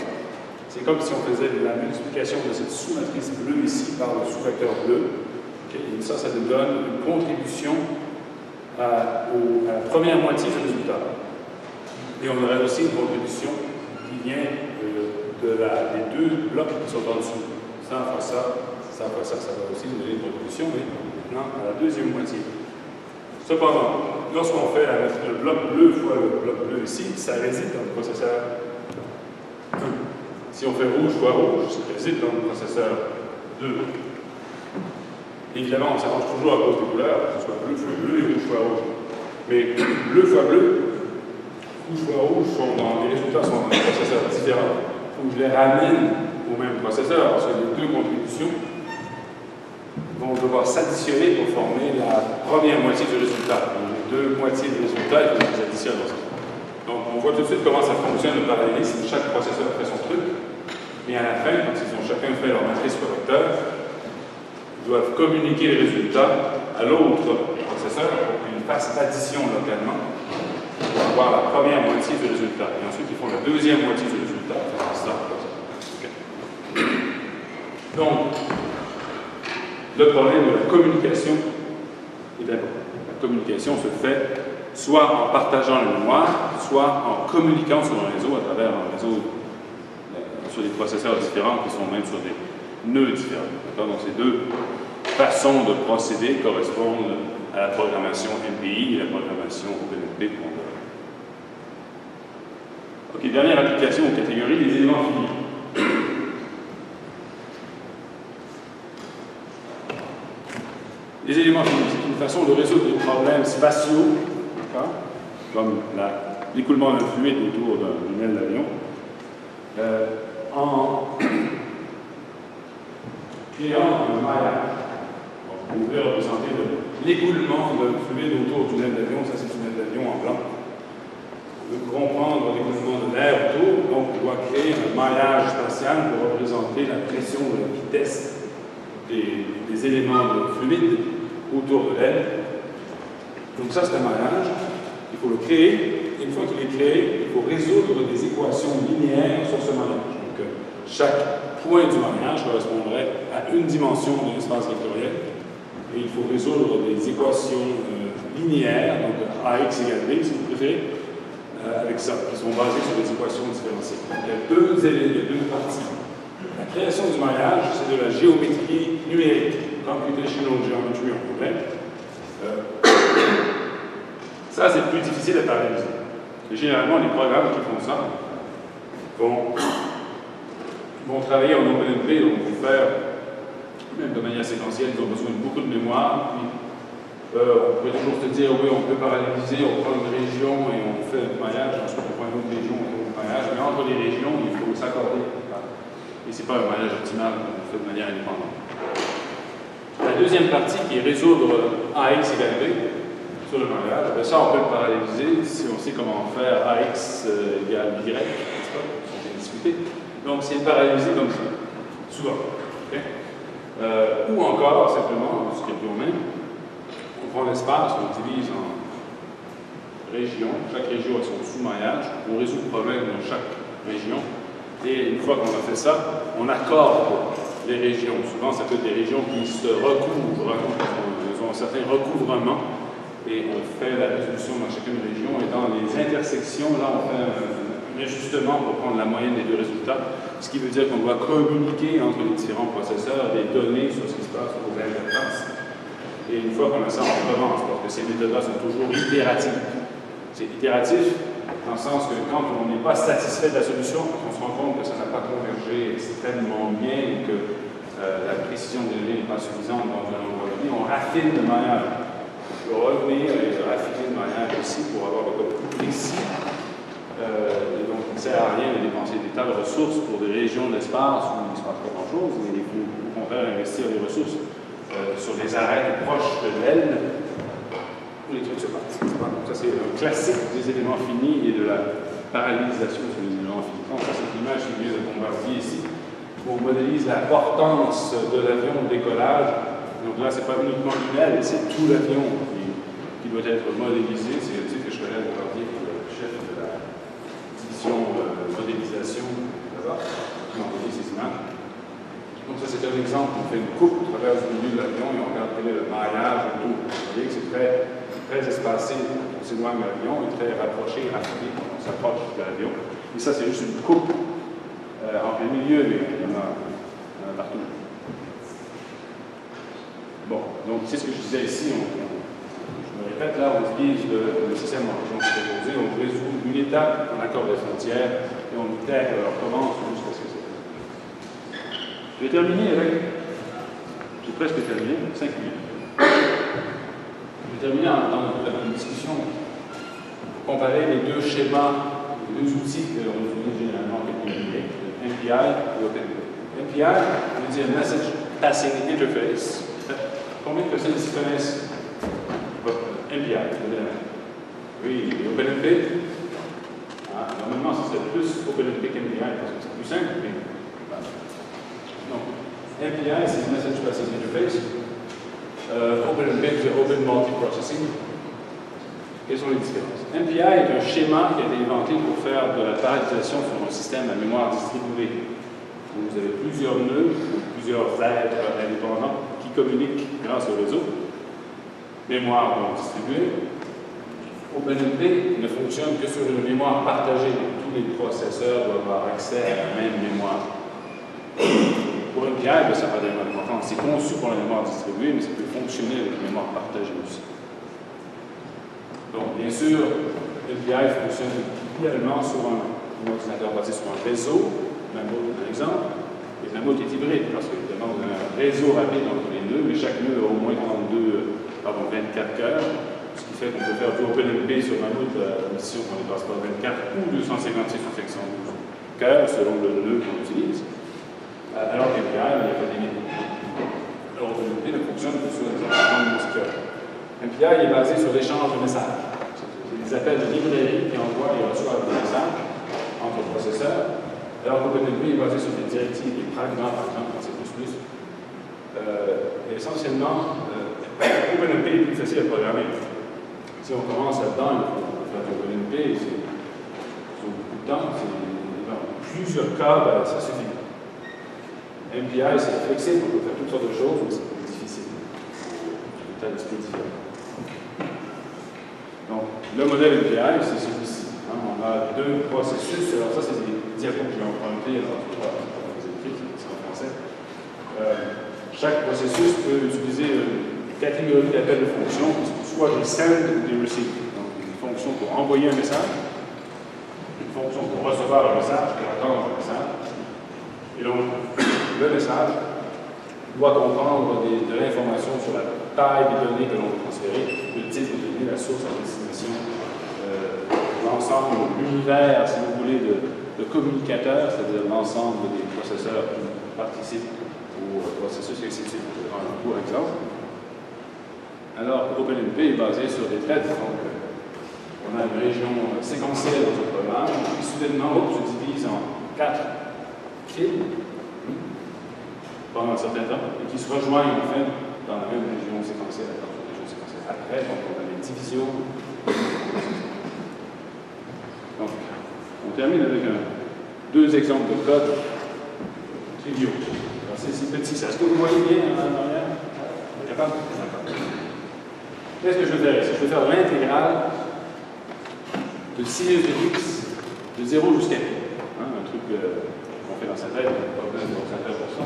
c'est comme si on faisait la multiplication de cette sous-matrice bleue ici par le sous-vecteur bleu. Okay. Et ça nous donne une contribution à la première moitié du résultat. Et on aurait aussi une contribution qui vient des deux blocs qui sont en dessous. Ça fois ça, ça fois ça, ça va aussi nous donner une contribution, mais maintenant à la deuxième moitié. Cependant, lorsqu'on fait le bloc bleu fois le bloc bleu ici, ça réside dans le processeur 1. Si on fait rouge fois rouge, ça réside dans le processeur 2. Évidemment, on s'arrange toujours à cause des couleurs, que ce soit bleu fois bleu et rouge fois rouge. Mais bleu fois bleu, rouge fois rouge, les résultats sont dans des processeurs différents. Il faut que je les ramène au même processeur, parce que les deux contributions vont devoir s'additionner pour former la première moitié du résultat. Donc, les deux moitiés du résultat, il faut que je les additionne ensemble. Donc, on voit tout de suite comment ça fonctionne le parallélisme. Chaque processeur fait son truc. Et à la fin, quand ils ont chacun fait leur matrice correcteur, ils doivent communiquer les résultats à l'autre processeur pour qu'il fasse l'addition localement pour avoir la première moitié du résultat. Et ensuite, ils font la deuxième moitié du résultat. Ça. Okay. Donc, le problème de la communication est important. La communication se fait soit en partageant la mémoire, soit en communiquant sur un réseau à travers un réseau sur des processeurs différents qui sont même sur des nœuds différents. Donc ces deux façons de procéder correspondent à la programmation MPI et la programmation OpenMP. Ok, dernière application ou catégorie, les éléments finis. Les éléments finis, c'est une façon de résoudre des problèmes spatiaux, comme l'écoulement d'un fluide autour d'une aile d'avion, en créant un maillage. Vous pouvez représenter l'écoulement d'un fluide autour d'une aile d'avion, ça c'est une aile d'avion en blanc. On veut comprendre l'écoulement de l'air autour, donc on doit créer un maillage spatial pour représenter la pression de la vitesse des éléments de fluide autour de l'aile. Donc ça c'est un maillage, il faut le créer, et une fois qu'il est créé, il faut résoudre des équations linéaires sur ce maillage. Donc chaque point du maillage correspondrait à une dimension de l'espace vectoriel, et il faut résoudre des équations linéaires, donc AX égale B si vous préférez, avec ça, qui sont basées sur des équations différentielles. Donc, il y a deux parties. La création du maillage, c'est de la géométrie numérique, computational geometry en anglais. Ça, c'est plus difficile à paralléliser. Et généralement, les programmes qui font ça vont travailler en OpenMP, donc vont faire, même de manière séquentielle, ils ont besoin de beaucoup de mémoire. Puis, on peut toujours se dire, oui, on peut paralléliser, on prend une région et on fait un maillage, ensuite on prend une autre région, on fait un maillage, mais entre les régions, il faut s'accorder. Et ce n'est pas un maillage optimal, on le fait de manière indépendante. La deuxième partie, qui est résoudre AX égale B sur le maillage, ça on peut le paralléliser si on sait comment faire AX égale Y, n'est-ce pas? On peut discuter. Donc c'est parallélisé comme ça, souvent. Okay? Ou encore, simplement, ce qui est au même, on prend l'espace, on divise en régions, chaque région a son sous-maillage, on résout le problème dans chaque région, et une fois qu'on a fait ça, on accorde les régions. Souvent, ça peut être des régions qui se recouvrent, ils ont un certain recouvrement, et on fait la résolution dans chacune région, et dans les intersections, là, on fait un ajustement pour prendre la moyenne des deux résultats, ce qui veut dire qu'on doit communiquer entre les différents processeurs des données sur ce qui se passe aux interfaces. Et une fois qu'on a ça, on recommence, parce que ces méthodes-là sont toujours itératives. C'est itératif dans le sens que quand on n'est pas satisfait de la solution, on se rend compte que ça n'a pas convergé extrêmement bien, que la précision des données n'est pas suffisante dans un endroit donné, on raffine le maillage. On peut revenir et raffiner le maillage aussi pour avoir le code plus précis. Et donc, il ne sert à rien de dépenser des tas de ressources pour des régions d'espace où il ne se passe pas grand-chose, mais il faut au contraire investir les ressources sur des arêtes proches de l'aile où les trucs se passent. Donc ça, c'est un classique des éléments finis et de la parallélisation sur les éléments finis. Donc, ça, c'est l'image qui vient de Bombardier ici, où on modélise la portance de l'avion au décollage. Donc là, c'est pas uniquement l'aile, c'est tout l'avion qui doit être modélisé. C'est le titre que je connais de Bombardier, le chef de la division modélisation, qui m'a envoyé ces images. Donc ça, c'est un exemple. On fait une coupe au travers du milieu de l'avion et on regarde quel est le maillage autour. Vous voyez que c'est très espacé. On s'éloigne de l'avion et très rapproché, raffiné. On s'approche de l'avion. Et ça, c'est juste une coupe en plein milieu, mais il y en a partout. Bon, donc c'est ce que je disais ici. Je me répète, là, on utilise le système en région superposée. On résout une étape en accord des frontières et on intègre, on recommence jusqu'à ce que c'est. Je vais terminer avec. J'ai presque terminé, 5 minutes. Je vais terminer dans une discussion pour comparer les deux schémas, les deux outils qu'on utilise généralement avec MPI et OpenMP. MPI veut dire Message Passing Interface. Combien de personnes ici connaissent MPI? Oui, et OpenMP? Normalement, ce serait plus OpenMP qu'MPI parce que c'est plus simple. Mais, donc, MPI, c'est Message Passing Interface. OpenMP, c'est Open Multiprocessing. Quelles sont les différences? MPI est un schéma qui a été inventé pour faire de la parallélisation sur un système à mémoire distribuée. Vous avez plusieurs nœuds, plusieurs êtres indépendants qui communiquent grâce au réseau. Mémoire non distribuée. OpenMP ne fonctionne que sur une mémoire partagée. Donc, tous les processeurs doivent avoir accès à la même mémoire. Pour MPI, ça n'a pas tellement d'importance. C'est conçu pour la mémoire distribuée, mais ça peut fonctionner avec la mémoire partagée aussi. Donc, bien sûr, MPI fonctionne idéalement sur un ordinateur basé sur un réseau. Mammut est un exemple. Et Mammut est hybride, parce qu'évidemment, vous avez un réseau rapide entre les nœuds, mais chaque nœud a au moins 24 cœurs, ce qui fait qu'on peut faire du OpenMP sur Mammut à mission qu'on ne dépasse pas 24 ou 256 ou 512 cœurs selon le nœud qu'on utilise. Alors qu'MPI, il n'y a pas de limite. Alors, OpenMP ne fonctionne que sur les environnements multicœurs. MPI est basé sur l'échange de messages. C'est des appels de librairie qui envoient et reçoivent des messages entre processeurs. Alors qu'OpenMP est basé sur des directives, des pragmas, par exemple, en C++. Essentiellement, OpenMP est plus facile à programmer. Si on commence là-dedans, il faut faire du OpenMP, c'est beaucoup de temps, c'est plusieurs câbles, ça suffit. MPI, c'est flexible, on peut faire toutes sortes de choses, mais c'est plus difficile. C'est un petit peu différent. Donc, le modèle MPI, c'est celui-ci. On a deux processus. Alors, ça, c'est des diapos que je vais emprunter. Alors, je ne vais pas les écrire, c'est en français. Chaque processus peut utiliser une catégorie d'appels de fonctions, soit des send ou des receive. Donc, une fonction pour envoyer un message, une fonction pour recevoir un message, pour attendre un message. Et donc, le message doit comprendre de l'information sur la taille des données que l'on veut transférer, le type de données, la source, la destination, l'ensemble, l'univers, si vous voulez, de communicateurs, c'est-à-dire l'ensemble des processeurs qui participent au processus, et ainsi de suite. Un court exemple. Alors, OpenMP est basé sur des traites. Donc, on a une région séquentielle dans notre programme, qui soudainement se divise en 4 fils pendant un certain temps, et qui se rejoignent en fait dans la même région séquentielle. Après, donc, on a les divisions. Donc, on termine avec deux exemples de code triviaux. C'est petit, ça. Est-ce que vous voyez bien en arrière? Capable? Qu'est-ce que je vais faire ici? Je vais faire l'intégrale de sinus de x de 0 jusqu'à pi. Un truc qu'on fait dans sa tête, pas besoin de concentrer pour ça.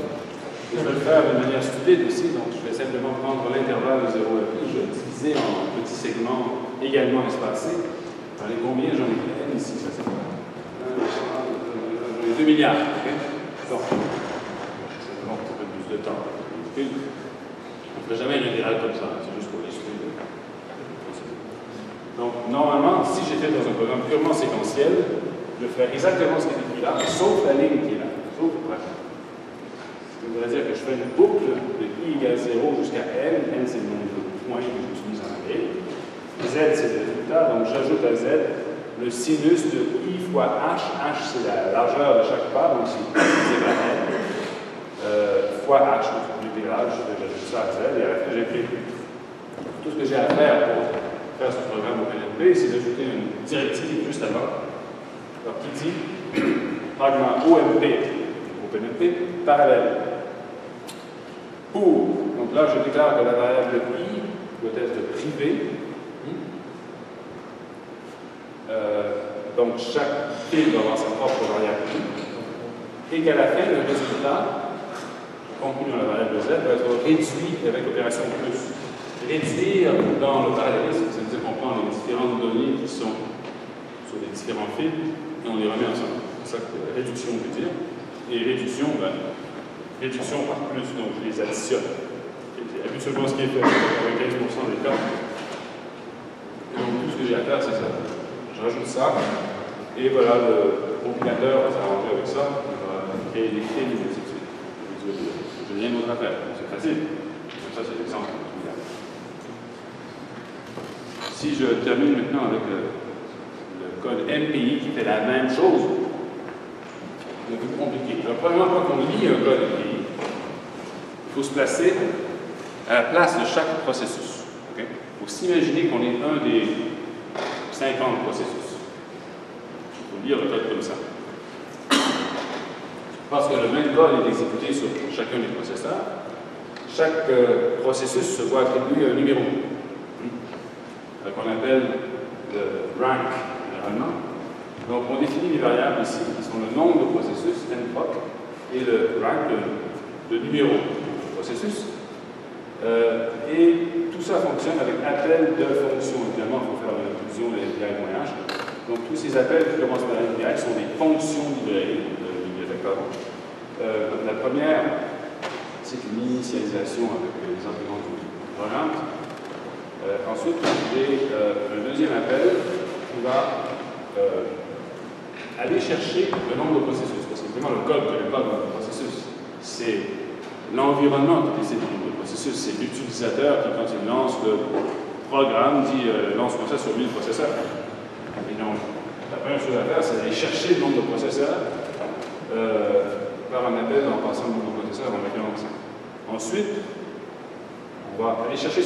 Et je vais le faire de manière stupide aussi, donc je vais simplement prendre l'intervalle de 0 à pi, je vais le diviser en petits segments également espacés. Allez, combien j'en ai n ici? Ça, c'est quoi? J'en ai 2 milliards. Okay? Donc, ça demande un peu plus de temps. On ne ferait jamais une intégrale comme ça, c'est juste pour les suivre. Donc, normalement, si j'étais dans un programme purement séquentiel, je ferais exactement ce qui est écrit là, sauf la ligne qui est là, sauf le bracket. Ça voudrait dire que je fais une boucle de i égale 0 jusqu'à n. N, c'est le nombre de points que j'utilise en array. Z, c'est le résultat, donc j'ajoute à Z le sinus de I fois H. H, c'est la largeur de chaque part, donc c'est I fois H, donc l'intégrale, j'ajoute ça à Z, et à la fin, j'ai pris tout ce que j'ai à faire pour faire ce programme OpenMP, c'est d'ajouter une directive juste avant, alors qui dit fragment OMP, OpenMP, parallèle. Donc là, je déclare que la variable I doit être privée. Donc chaque fil doit avoir sa propre variable I. Et qu'à la fin, le résultat contenu dans la variable Z doit être réduit avec l'opération plus. Réduire dans le parallélisme, ça veut dire qu'on prend les différentes données qui sont sur les différents fils et on les remet ensemble. C'est ça que réduction veut dire. Et réduction, réduction par plus, donc je les additionne. C'est habituellement ce qui est fait avec 15% des cas. Et donc tout ce que j'ai à faire, c'est ça. Je rajoute ça, et voilà, le compilateur va s'arranger avec ça, il va créer des clés, et ainsi de suite. Je n'ai rien d'autre à faire, c'est facile. Ça, c'est l'exemple. Si je termine maintenant avec le code MPI qui fait la même chose, c'est un peu compliqué. Alors, premièrement, quand on lit un code MPI, il faut se placer à la place de chaque processus. Okay? Il faut s'imaginer qu'on est un des 50 processus. Il faut lire le code comme ça. Parce que le même code est exécuté sur chacun des processeurs. Chaque processus se voit attribuer un numéro. Qu'on appelle le rank, généralement. Donc, on définit les variables ici, qui sont le nombre de processus, nproc, et le rank, le numéro du processus. Et tout ça fonctionne avec appel de fonctions. Évidemment, il faut faire l'inclusion de l'API.h. Donc, tous ces appels qui commencent par l'API sont des fonctions librairies, la première, c'est une initialisation avec les arguments du programme. Ensuite, j'ai un deuxième appel qui va aller chercher le nombre de processus. Parce que vraiment, le code ne connaît pas le nombre de processus. C'est l'environnement qui décide du nombre de processus. C'est l'utilisateur qui, quand il lance le programme, dit lance-moi ça sur 1000 processeurs. Et donc, la première chose à faire, c'est d'aller chercher le nombre de processeurs par un appel en passant le nombre de processeurs en mettant ça. Ensuite, on va aller chercher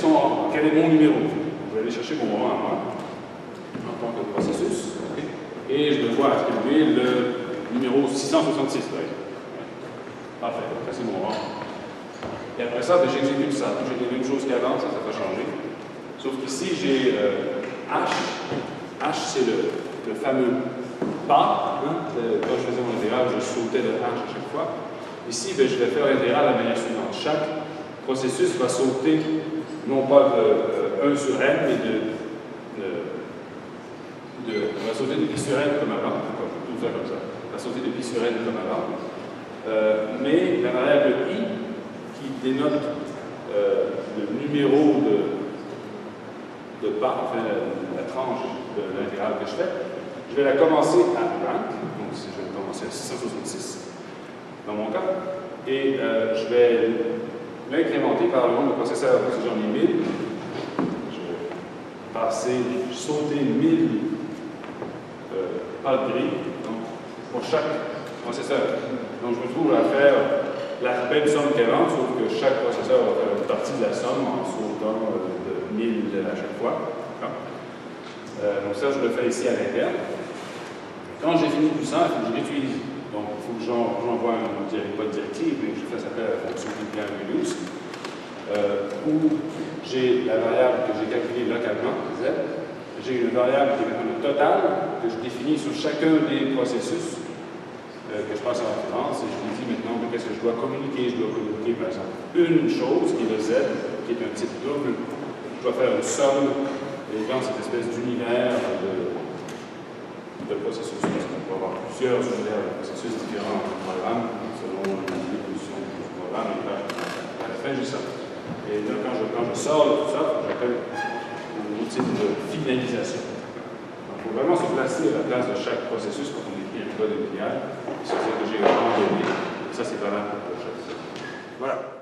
quel est mon numéro. On va aller chercher mon moment à moi, en tant que processus, okay. Et je dois attribuer le numéro 666, par exemple. Parfait, ça c'est mon moment. Et après ça, j'exécute ça. J'ai la même chose qu'avant, ça va changer. Sauf qu'ici, j'ai H. H, c'est le fameux pas. Hein? Quand je faisais mon intégral, je sautais de H à chaque fois. Ici, je vais faire l'intégral de la manière suivante. Chaque processus va sauter non pas de 1 sur n, mais on va sauter de pi sur n comme avant, tout ça comme ça. On va sauter de pi sur n comme avant. Mais la variable i, qui dénote le numéro de pas, enfin la tranche de l'intégrale que je fais, je vais la commencer à rank, donc je vais commencer à 666 dans mon cas, et je vais l'incrémenter par le nombre de processeurs. Parce que j'en ai 1000, je vais sauter 1000 pas de grille, donc pour chaque processeur. Donc je me trouve à faire la même somme qu'avant, sauf que chaque processeur va faire une partie de la somme en sautant de 1000 à chaque fois. Donc ça, je le fais ici à l'interne. Quand j'ai fini tout ça, il faut que je l'utilise. Donc il faut que j'envoie pas de directive, mais que je fasse appel à la fonction reduce, où j'ai la variable que j'ai calculée localement, Z. J'ai une variable qui est maintenant le total, que je définis sur chacun des processus que je passe en référence, et je lui dis maintenant qu'est-ce que je dois communiquer. Je dois communiquer, par exemple, une chose qui est le Z, qui est un type double. Je dois faire une somme, et dans cette espèce d'univers de processus. On peut avoir plusieurs univers de processus différents dans le programme, selon l'évolution du programme, et à la fin, j'ai ça. Et là, quand je sors de tout ça, j'appelle un outil de finalisation. Donc, il faut vraiment se placer à la place de chaque processus quand on écrit un code API. C'est ça que j'ai vraiment donné. Ça, c'est valable pour le projet. Voilà.